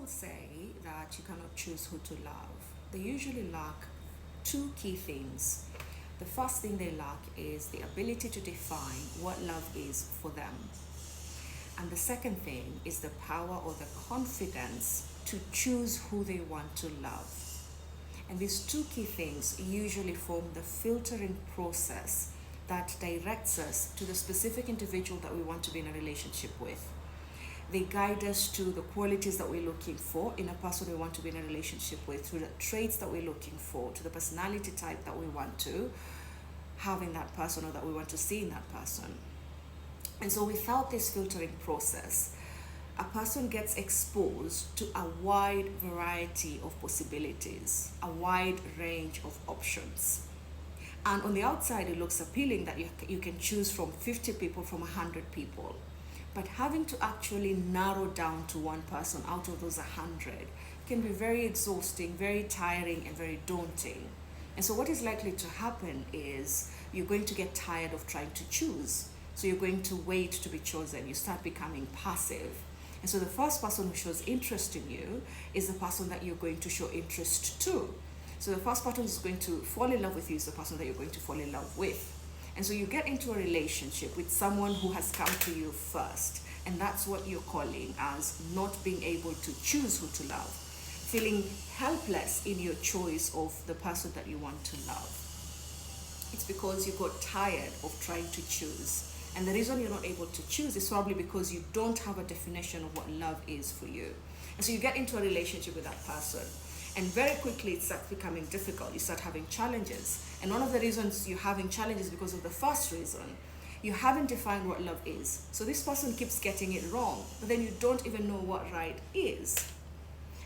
people say that you cannot choose who to love, they usually lack two key things. The first thing they lack is the ability to define what love is for them. And the second thing is the power or the confidence to choose who they want to love. And these two key things usually form the filtering process that directs us to the specific individual that we want to be in a relationship with. They guide us to the qualities that we're looking for in a person we want to be in a relationship with, to the traits that we're looking for, to the personality type that we want to have in that person or that we want to see in that person. And so without this filtering process, a person gets exposed to a wide variety of possibilities, a wide range of options. And on the outside, it looks appealing that you can choose from 50 people, from 100 people. But having to actually narrow down to one person out of those 100 can be very exhausting, very tiring, and very daunting. And so what is likely to happen is you're going to get tired of trying to choose. So you're going to wait to be chosen. You start becoming passive. And so the first person who shows interest in you is the person that you're going to show interest to. So the first person who's going to fall in love with you is the person that you're going to fall in love with. And so you get into a relationship with someone who has come to you first. And that's what you're calling as not being able to choose who to love. Feeling helpless in your choice of the person that you want to love. It's because you got tired of trying to choose. And the reason you're not able to choose is probably because you don't have a definition of what love is for you. And so you get into a relationship with that person. And very quickly it starts becoming difficult. You start having challenges. And one of the reasons you're having challenges is because of the first reason. You haven't defined what love is. So this person keeps getting it wrong. But then you don't even know what right is.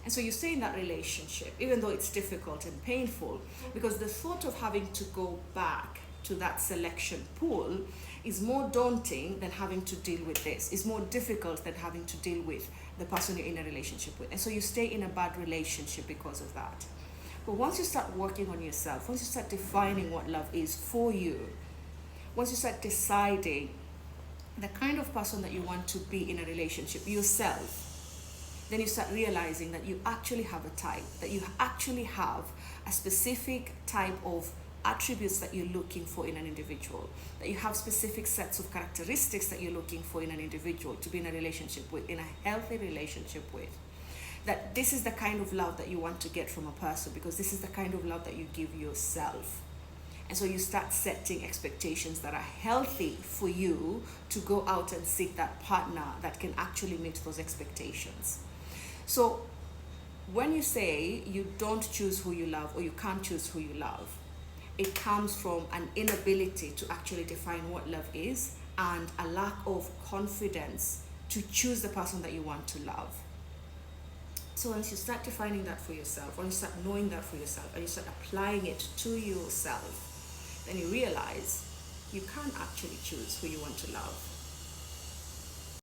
And so you stay in that relationship, even though it's difficult and painful, because the thought of having to go back to that selection pool is more daunting than having to deal with this. It's more difficult than having to deal with the person you're in a relationship with. And so you stay in a bad relationship because of that. But once you start working on yourself, once you start defining what love is for you, once you start deciding the kind of person that you want to be in a relationship yourself, then you start realizing that you actually have a type, that you actually have a specific type of attributes that you're looking for in an individual, that you have specific sets of characteristics that you're looking for in an individual to be in a relationship with, in a healthy relationship with. That this is the kind of love that you want to get from a person because this is the kind of love that you give yourself. And so you start setting expectations that are healthy for you to go out and seek that partner that can actually meet those expectations. So when you say you don't choose who you love or you can't choose who you love, it comes from an inability to actually define what love is and a lack of confidence to choose the person that you want to love. So once you start defining that for yourself, once you start knowing that for yourself, and you start applying it to yourself, then you realize you can't actually choose who you want to love.